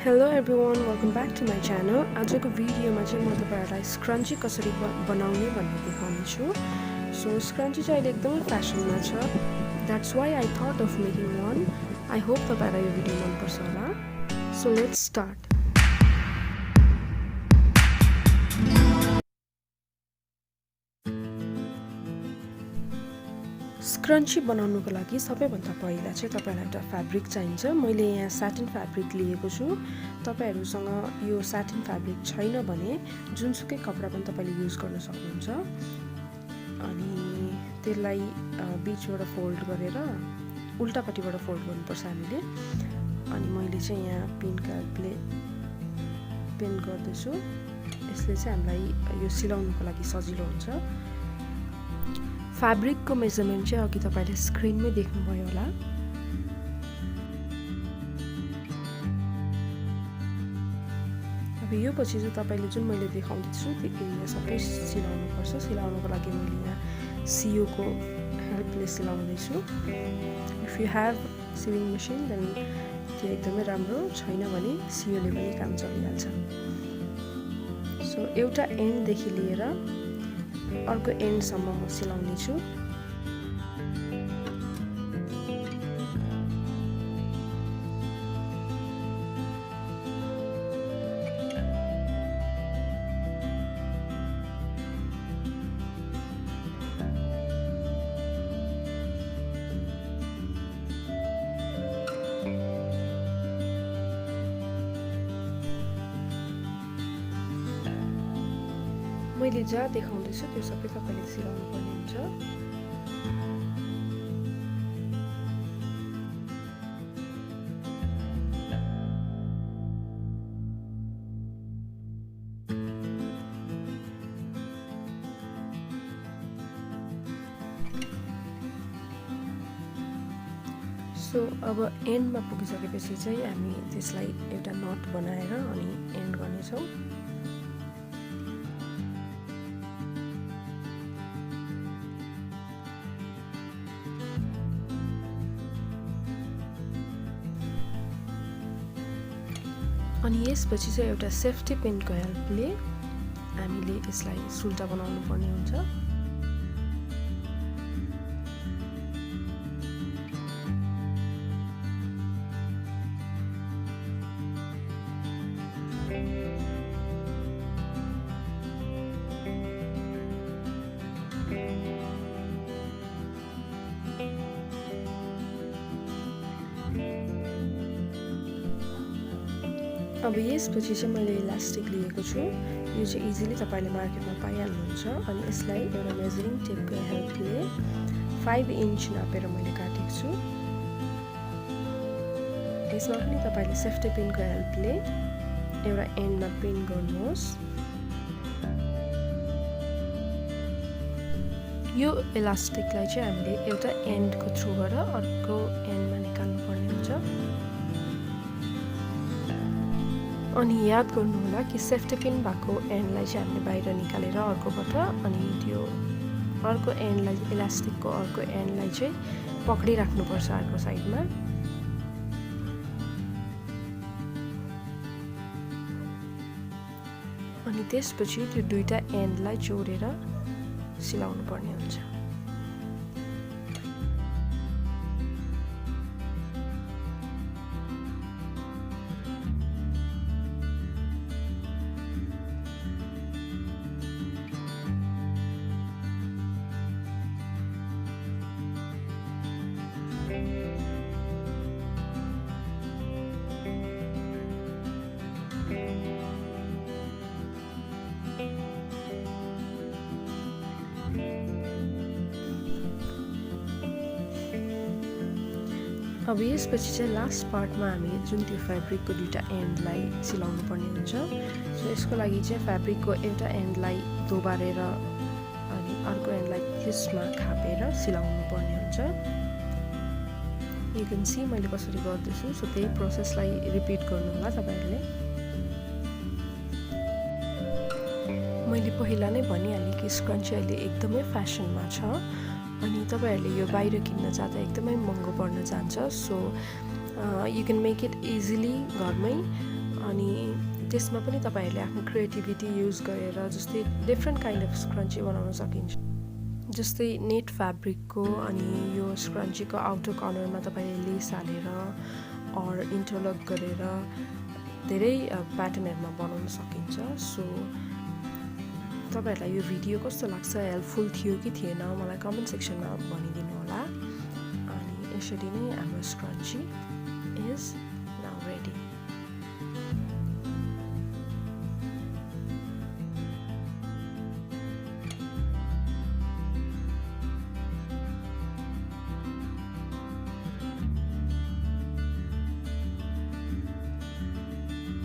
Hello everyone, welcome back to my channel. आजको भिडियोमा चाहिँ म तपाईहरुलाई स्क्रन्ची कसरी बनाउने भन्ने देखाउने छु. So scrunchie चाहिँ अहिले एकदमै फ्यासनमा छ. That's why I thought of making one. I hope तपाईहरुलाई यो भिडियो मन पर्छ होला. So let's start. स्क्रन्ची बनाउनुको लागि सबैभन्दा पहिला चाहिँ तपाईलाई एउटा फ्याब्रिक चाहिन्छ. मैले यहाँ साटिन फ्याब्रिक लिएको छु. तपाईहरुसँग यो साटिन फ्याब्रिक छैन भने जुनसुकै कपडा पनि तपाईले युज गर्न सक्नुहुन्छ. अनि त्यसलाई बीचबाट फोल्ड गरेर उल्टापट्टिबाट फोल्ड गर्नुपर्छ हामीले. अनि मैले चाहिँ यहाँ पिन गर्दैछु. यसले चाहिँ हामीलाई यो सिलाउनुको लागि सजिलो हुन्छ. फ्याब्रिक को मेजरमेन्ट चाहिँ अघि तपाईले स्क्रिनमै देख्नुभयो होला. अब यो पछि चाहिँ तपाईले जुन मैले देखाउँदैछु त्यो एरिया सबै सिलाउनु पर्छ. सिलाउनुको लागि मैले यहाँ सियो को हेल्पले सिलाउँदै छु. If you have sewing machine then त्यो एकदमै राम्रो, छैन भने सियोले पनि काम चलिहाल्छ. सो एउटा एन्ड देखि लिएर अर्को एन्ड सम्म म सिलाउने छु. मैले जहाँ देखाउँदैछु त्यो सबै तपाईले सिलाउनु पर्ने हुन्छ. सो अब एन्डमा पुगिसकेपछि चाहिँ हामी त्यसलाई एउटा नट बनाएर अनि एन्ड गर्नेछौँ. अनि यसपछि चाहिँ एउटा सेफ्टी पिनको हेल्पले हामीले यसलाई सुल्टा बनाउनु पर्ने हुन्छ. अब यसपछि चाहिँ मैले इलास्टिक लिएको छु. यो चाहिँ इजिली तपाईले मार्केटमा पाइहाल्नुहुन्छ. अनि यसलाई एउटा मेजरिङ टेपको हेल्पले 5 इन्च नापेर मैले काटेको छु. यसमा पनि तपाईले सेफ्टी पिनको हेल्पले एउटा एन्डमा पिन गर्नुहोस्. यो इलास्टिकलाई चाहिँ हामीले एउटा एन्डको थ्रुबाट अर्को एन्डमा निकाल्नु पर्ने हुन्छ. अनि याद गर्नु होला कि सेफ्टी पिन भएको एन्डलाई चाहिँ हामीले बाहिर निकालेर अर्कोबाट अनि त्यो अर्को एन्डलाई इलास्टिकको अर्को एन्डलाई चाहिँ पक्डिराख्नुपर्छ अर्को साइडमा. अनि त्यसपछि त्यो दुईटा एन्डलाई जोडेर सिलाउनु पर्ने हुन्छ. अब यसपछि चाहिँ लास्ट पार्टमा हामी जुन त्यो फ्याब्रिकको दुईटा एन्डलाई सिलाउनु पर्ने हुन्छ. सो यसको लागि चाहिँ फ्याब्रिकको एउटा एन्डलाई दोबारेर अनि अर्को एन्डलाई त्यसमा खापेर सिलाउनु पर्ने हुन्छ. यु क्यान सी मैले कसरी गर्दैछु. सो त्यही प्रोसेसलाई रिपिट गर्नु होला तपाईहरुले. मैले पहिला नै भनिहालेँ कि स्क्रन्ची अहिले एकदमै फ्यासनमा छ. अनि तपाईहरुले यो बाहिर किन्न जाँदा एकदमै महँगो पर्न जान्छ. So you can make it easily घरमै. अनि त्यसमा पनि तपाईहरुले आफ्नो क्रिएटिभिटी युज गरेर जस्तै डिफरेंट काइन्ड अफ स्क्रन्ची बनाउन सकिन्छ जस्तै नेट फ्याब्रिकको अनि यो स्क्रन्चीको आउटर कर्नरमा तपाईले लेस हालेर और इन्टरलक गरेर धेरै प्याटर्नहरुमा बनाउन सकिन्छ सो तपाईहरुलाई यो भिडियो कस्तो लाग्छ हेल्पफुल थियो कि थिएन मलाई कमेन्ट सेक्सनमा भनिदिनु होला अनि यसरी नै हाम्रो स्क्रन्ची इज